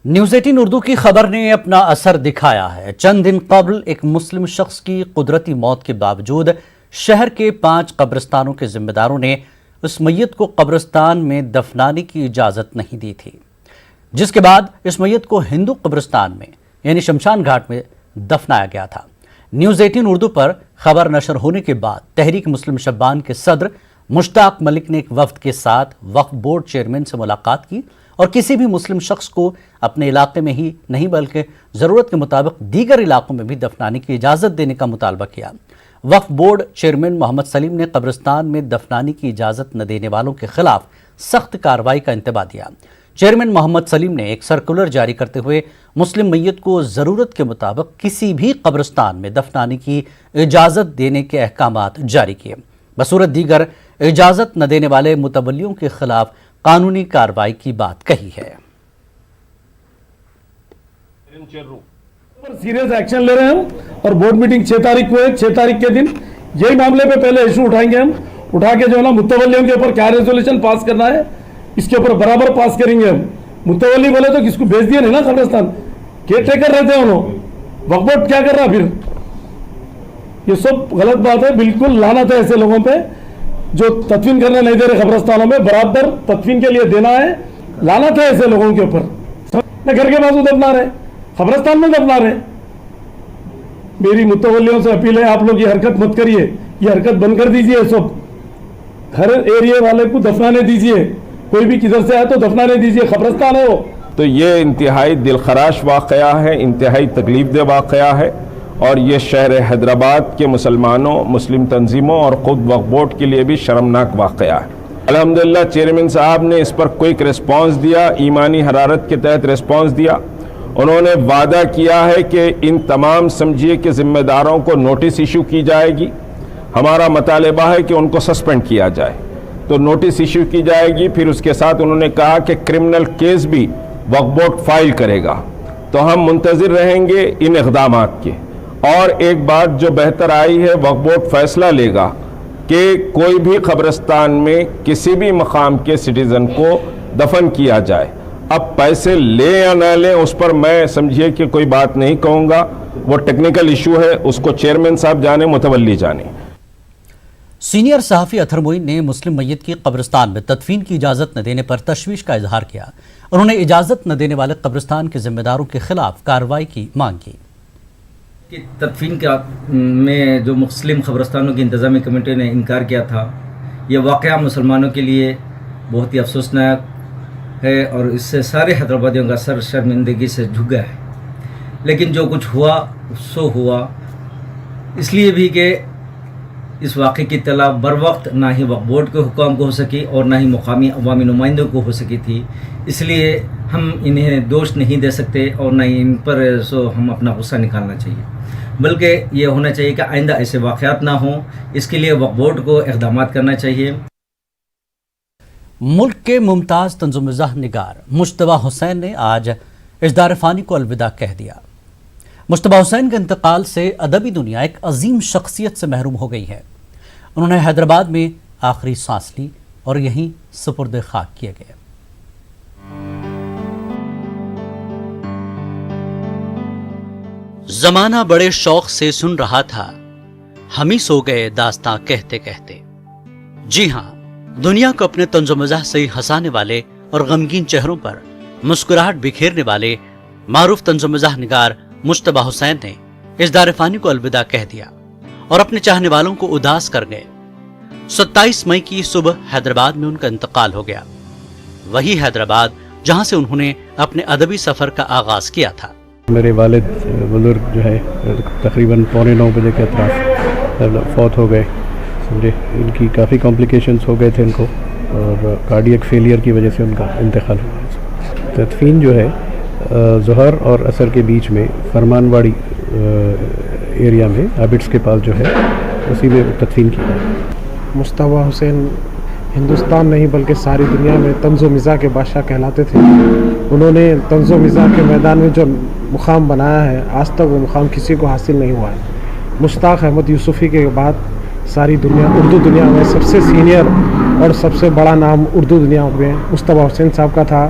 News 18 Urdu کی خبر نے اپنا اثر دکھایا ہے۔ چند دن قبل ایک مسلم شخص کی قدرتی موت کے باوجود شہر کے 5 قبرستانوں کے ذمہ داروں نے اس میت کو قبرستان میں دفنانے کی اجازت نہیں دی تھی، جس کے بعد اس میت کو ہندو قبرستان میں یعنی شمشان گھاٹ میں دفنایا گیا تھا۔ نیوز 18 اردو پر خبر نشر ہونے کے بعد تحریک مسلم شبان کے صدر مشتاق ملک نے ایک وفد کے ساتھ وقف بورڈ چیئرمین سے ملاقات کی اور کسی بھی مسلم شخص کو اپنے علاقے میں ہی نہیں بلکہ ضرورت کے مطابق دیگر علاقوں میں بھی دفنانے کی اجازت دینے کا مطالبہ کیا۔ وقف بورڈ چیئرمین محمد سلیم نے قبرستان میں دفنانے کی اجازت نہ دینے والوں کے خلاف سخت کارروائی کا انتباہ دیا۔ چیئرمین محمد سلیم نے ایک سرکولر جاری کرتے ہوئے مسلم میت کو ضرورت کے مطابق کسی بھی قبرستان میں دفنانے کی اجازت دینے کے احکامات جاری کیے، بصورت دیگر اجازت نہ دینے والے متولیوں کے خلاف قانونی کارروائی کی بات کہی ہے۔ سیریس ایکشن لے رہے ہیں ہم اور بورڈ میٹنگ 6 تاریخ کو ہے۔ 6 تاریخ کے دن یہی معاملے پہ پہلے ایشو اٹھائیں گے، ہم اٹھا کے جو ہے نا متولیوں کے اوپر کیا ریزولوشن پاس کرنا ہے اس کے اوپر برابر پاس کریں گے ہم۔ متولی بولے تو کس کو بھیج دیا نہیں نا قبرستان، کیئر ٹیکر رہتے ہیں انہوں، وقف بورڈ کیا کر رہا پھر؟ یہ سب غلط بات ہے، بالکل لعنت ہے ایسے لوگوں پہ جو تدفین کرنے نہیں دے رہے قبرستانوں میں، برابر تدفین کے لیے دینا ہے۔ لعنت ہے ایسے لوگوں کے اوپر، نہ گھر کے بازو دفنا رہے قبرستان میں دفنا رہے۔ میری متولیوں سے اپیل ہے، آپ لوگ یہ حرکت مت کریے، یہ حرکت بند کر دیجئے، سب ہر ایریے والے کو دفنانے دیجئے، کوئی بھی کدھر سے آئے تو دفنانے دیجئے، قبرستان ہے وہ۔ تو یہ انتہائی دلخراش واقعہ ہے، انتہائی تکلیف دہ واقعہ ہے، اور یہ شہر حیدرآباد کے مسلمانوں، مسلم تنظیموں اور خود وقف بورڈ کے لیے بھی شرمناک واقعہ ہے۔ الحمدللہ چیئرمین صاحب نے اس پر کوئک ریسپانس دیا، ایمانی حرارت کے تحت ریسپانس دیا۔ انہوں نے وعدہ کیا ہے کہ ان تمام سمجھیے کہ ذمہ داروں کو نوٹس ایشو کی جائے گی۔ ہمارا مطالبہ ہے کہ ان کو سسپینڈ کیا جائے، تو نوٹس ایشو کی جائے گی۔ پھر اس کے ساتھ انہوں نے کہا کہ کرمنل کیس بھی وقف بورڈ فائل کرے گا، تو ہم منتظر رہیں گے ان اقدامات کے۔ اور ایک بات جو بہتر آئی ہے، وقف بورڈ فیصلہ لے گا کہ کوئی بھی قبرستان میں کسی بھی مقام کے سٹیزن کو دفن کیا جائے۔ اب پیسے لیں یا نہ لیں اس پر میں سمجھیے کہ کوئی بات نہیں کہوں گا، وہ ٹیکنیکل ایشو ہے، اس کو چیئرمین صاحب جانے، متولی جانے۔ سینئر صحافی اطہر معین نے مسلم میت کی قبرستان میں تدفین کی اجازت نہ دینے پر تشویش کا اظہار کیا۔ انہوں نے اجازت نہ دینے والے قبرستان کے ذمہ داروں کے خلاف کارروائی کی مانگ کی۔ کہ تدفین میں جو مسلم قبرستانوں کی انتظامی کمیٹی نے انکار کیا تھا، یہ واقعہ مسلمانوں کے لیے بہت ہی افسوسناک ہے، اور اس سے سارے حیدرآبادیوں کا سر شرمندگی سے جھک گیا ہے۔ لیکن جو کچھ ہوا سو ہوا، اس لیے بھی کہ اس واقعے کی اطلاع بر وقت نہ ہی وقف بورڈ کے حکام کو ہو سکی اور نہ ہی مقامی عوامی نمائندوں کو ہو سکی تھی، اس لیے ہم انہیں دوش نہیں دے سکتے اور نہ ہی ان پر ہم اپنا غصہ نکالنا چاہیے، بلکہ یہ ہونا چاہیے کہ آئندہ ایسے واقعات نہ ہوں۔ اس کے لیے وقف بورڈ کو اقدامات کرنا چاہیے۔ ملک کے ممتاز طنز و مزاح نگار مجتبیٰ حسین نے آج اژدار فانی کو الوداع کہہ دیا۔ مجتبیٰ حسین کے انتقال سے ادبی دنیا ایک عظیم شخصیت سے محروم ہو گئی ہے۔ انہوں نے حیدرآباد میں آخری سانس لی اور یہیں سپرد خاک کیے گئے۔ زمانہ بڑے شوق سے سن رہا تھا، ہم ہی سو گئے داستاں کہتے کہتے۔ جی ہاں، دنیا کو اپنے طنز و مزاح سے ہنسانے والے اور غمگین چہروں پر مسکراہٹ بکھیرنے والے معروف طنز و مزاح نگار مجتبیٰ حسین نے اژدار فانی کو الوداع کہہ دیا اور اپنے چاہنے والوں کو اداس کر گئے۔ 27 مئی کی صبح حیدرآباد میں ان کا انتقال ہو گیا، وہی حیدرآباد جہاں سے انہوں نے اپنے ادبی سفر کا آغاز کیا تھا۔ میرے والد بزرگ جو ہے تقریباً 8:45 بجے کے اطراف فوت ہو گئے۔ سمجھے ان کی کافی کمپلیکیشنز ہو گئے تھے ان کو، اور کارڈیک فیلئر کی وجہ سے ان کا انتقال ہوا۔ تدفین جو ہے ظہر اور عصر کے بیچ میں فرمان واڑی ایریا میں عابدس کے پاس جو ہے اسی میں تدفین کی ہے۔ مجتبیٰ حسین ہندوستان نہیں بلکہ ساری دنیا میں طنز و مزاح کے بادشاہ کہلاتے تھے۔ انہوں نے طنز و مزاح کے میدان میں جو مقام بنایا ہے، آج تک وہ مقام کسی کو حاصل نہیں ہوا ہے۔ مشتاق احمد یوسفی کے بعد ساری دنیا، اردو دنیا میں سب سے سینئر اور سب سے بڑا نام اردو دنیا میں مجتبیٰ حسین صاحب کا تھا۔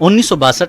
1962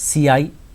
CI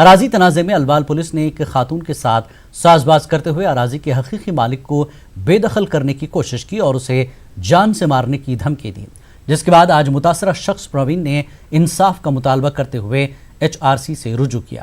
اراضی تنازع میں الوال پولیس نے ایک خاتون کے ساتھ ساز باز کرتے ہوئے اراضی کے حقیقی مالک کو بے دخل کرنے کی کوشش کی اور اسے جان سے مارنے کی دھمکی دی، جس کے بعد آج متاثرہ شخص پروین نے انصاف کا مطالبہ کرتے ہوئے HRC سے رجوع کیا۔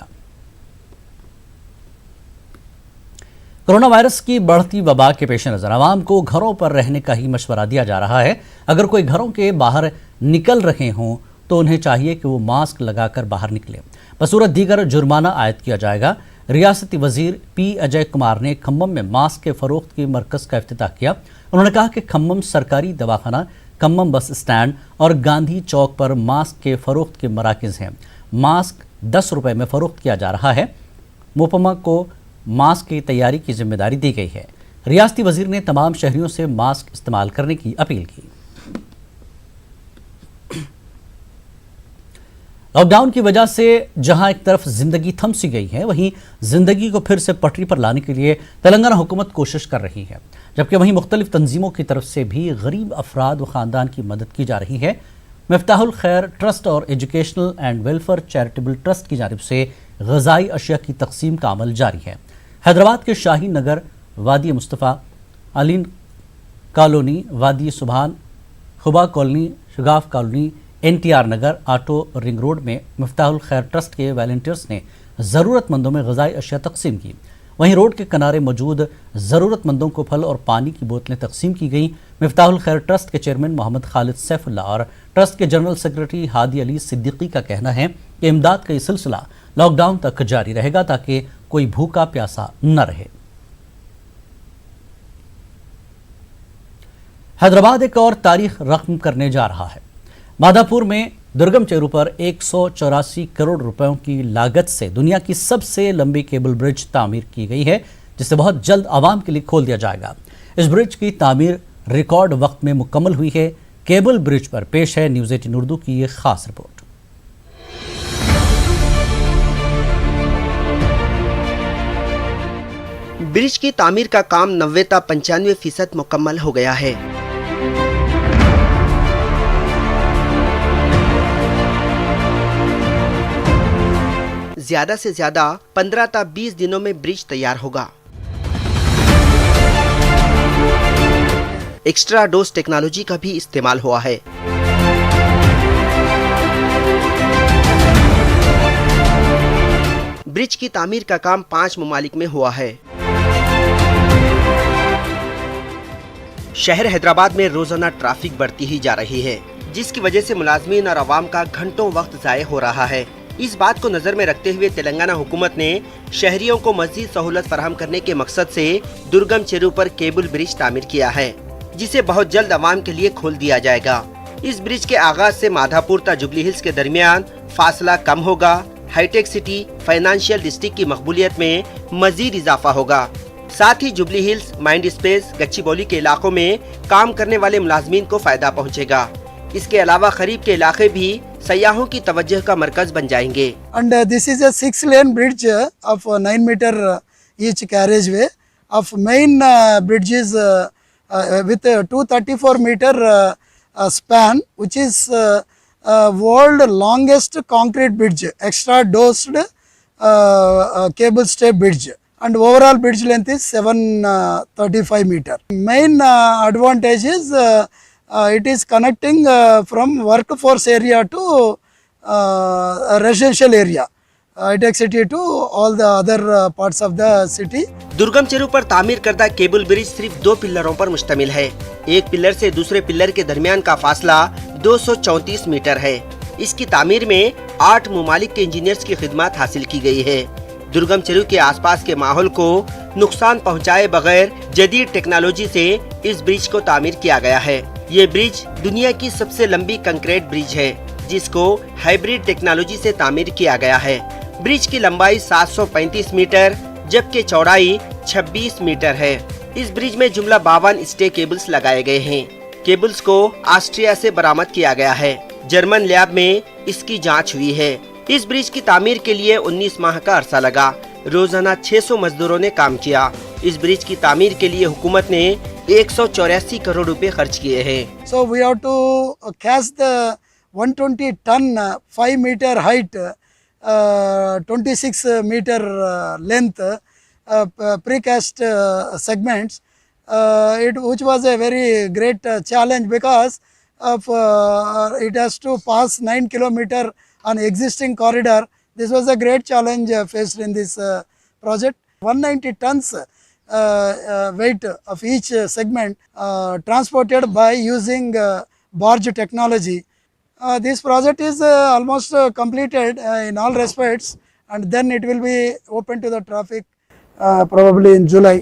کرونا وائرس کی بڑھتی وبا کے پیش نظر عوام کو گھروں پر رہنے کا ہی مشورہ دیا جا رہا ہے۔ اگر کوئی گھروں کے باہر نکل رہے ہوں تو انہیں چاہیے کہ وہ ماسک لگا کر باہر نکلیں، بصورت دیگر جرمانہ عائد کیا جائے گا۔ ریاستی وزیر پی اجے کمار نے کھمم میں ماسک کے فروخت کے مرکز کا افتتاح کیا۔ انہوں نے کہا کہ کھمم سرکاری دواخانہ، کھمم بس اسٹینڈ اور گاندھی چوک پر ماسک کے فروخت کے مراکز ہیں۔ ماسک 10 روپے میں فروخت کیا جا رہا ہے۔ محکمہ کو ماسک کی تیاری کی ذمہ داری دی گئی ہے۔ ریاستی وزیر نے تمام شہریوں سے ماسک استعمال کرنے کی اپیل کی۔ لاک ڈاؤن کی وجہ سے جہاں ایک طرف زندگی تھم سی گئی ہے، وہیں زندگی کو پھر سے پٹری پر لانے کے لیے تلنگانہ حکومت کوشش کر رہی ہے، جبکہ وہیں مختلف تنظیموں کی طرف سے بھی غریب افراد و خاندان کی مدد کی جا رہی ہے۔ مفتاح الخیر ٹرسٹ اور educational and welfare charitable trust کی جانب سے غذائی اشیاء کی تقسیم کا عمل جاری ہے۔ حیدرآباد کے شاہی نگر، وادی مصطفیٰ، علین colony, Wadi Subhan, Khaba colony, Shigaf colony, NTR Nagar, auto ring road میں مفتاح الخیر ٹرسٹ کے والنٹیئرز نے ضرورت مندوں میں غذائی اشیاء تقسیم کی۔ وہیں روڈ کے کنارے موجود ضرورت مندوں کو پھل اور پانی کی بوتلیں تقسیم کی گئیں۔ مفتاح الخیر ٹرسٹ کے چیئرمین محمد خالد سیف اللہ اور ٹرسٹ کے جنرل سیکرٹری ہادی علی صدیقی کا کہنا ہے کہ امداد کا یہ سلسلہ لاک ڈاؤن تک جاری رہے گا تاکہ کوئی بھوکا پیاسا نہ رہے۔ حیدرآباد ایک اور تاریخ رقم کرنے جا رہا ہے۔ مادھاپور میں درگم چیرو پر 184 کروڑ روپیوں کی لاگت سے دنیا کی سب سے لمبی کیبل برج تعمیر کی گئی ہے، جسے بہت جلد عوام کے لیے کھول دیا جائے گا۔ اس برج کی تعمیر ریکارڈ وقت میں مکمل ہوئی ہے۔ کیبل برج پر پیش ہے نیوز 18 اردو کی یہ خاص رپورٹ۔ برج کی تعمیر کا کام 90 تا 95% مکمل ہو گیا ہے۔ زیادہ سے زیادہ 15 تا 20 دنوں میں برج تیار ہوگا۔ ایکسٹرا ڈوز ٹیکنالوجی کا بھی استعمال ہوا ہے۔ برج کی تعمیر کا کام 5 ممالک میں ہوا ہے۔ شہر حیدرآباد میں روزانہ ٹریفک بڑھتی ہی جا رہی ہے، جس کی وجہ سے ملازمین اور عوام کا گھنٹوں وقت ضائع ہو رہا ہے۔ اس بات کو نظر میں رکھتے ہوئے تلنگانہ حکومت نے شہریوں کو مزید سہولت فراہم کرنے کے مقصد سے درگم چیرو پر کیبل برج تعمیر کیا ہے، جسے بہت جلد عوام کے لیے کھول دیا جائے گا۔ اس برج کے آغاز سے مادھاپور تا جبلی ہلز کے درمیان فاصلہ کم ہوگا، high tech city financial district کی مقبولیت میں مزید اضافہ ہوگا۔ ساتھ ہی جبلی ہلز، مائنڈ اسپیس، گچی بولی کے علاقوں میں کام کرنے والے ملازمین کو فائدہ پہنچے گا۔ اس کے علاوہ قریب کے علاقے بھی سیاحوں کی توجہ کا مرکز بن جائیں گے۔ And this is a 6-lane bridge of 9 meter each carriageway of main bridges with 234 meter span, which is world longest concrete bridge, extra dosed cable stay bridge, and overall bridge length is 735 meter. Main advantage is it is connecting from workforce area to residential area, high-tech city to all the other parts of the city. Durgam چیرو پر تعمیر کردہ cable برج صرف 2 پلروں پر مشتمل ہے۔ ایک pillar سے دوسرے pillar کے درمیان کا فاصلہ 234 میٹر ہے۔ اس کی تعمیر میں 8 ممالک کے انجینئرز کی خدمات حاصل کی گئی ہے۔ درگم چیرو کے آس پاس کے ماحول کو نقصان پہنچائے بغیر جدید ٹیکنالوجی سے اس برج کو تعمیر کیا گیا ہے۔ یہ برج دنیا کی سب سے لمبی کنکریٹ برج ہے، جس کو ہائیبریڈ ٹیکنالوجی سے تعمیر کیا گیا ہے۔ برج کی لمبائی 735 میٹر جبکہ چوڑائی 26 میٹر ہے۔ اس برج میں جملہ 52 اسٹے کیبلز لگائے گئے ہیں۔ کیبلز کو آسٹریا سے برآمد کیا گیا ہے۔ جرمن لیب میں اس کی جانچ ہوئی ہے۔ اس برج کی تعمیر کے لیے 19 ماہ کا عرصہ لگا۔ روزانہ 600 مزدوروں نے کام کیا۔ اس برج کی تعمیر کے لیے حکومت نے 184 کروڑ روپے خرچ کیے ہیں۔ So we have to cast the 120 ton 5 meter height 26 meter length precast segments, which was a very great challenge because of it has to pass 9 kilometer on existing corridor. This was a great challenge faced in this project. 190 tons weight of each segment transported by using barge technology. This project is almost completed in all respects, and then it will be open to the traffic probably in July.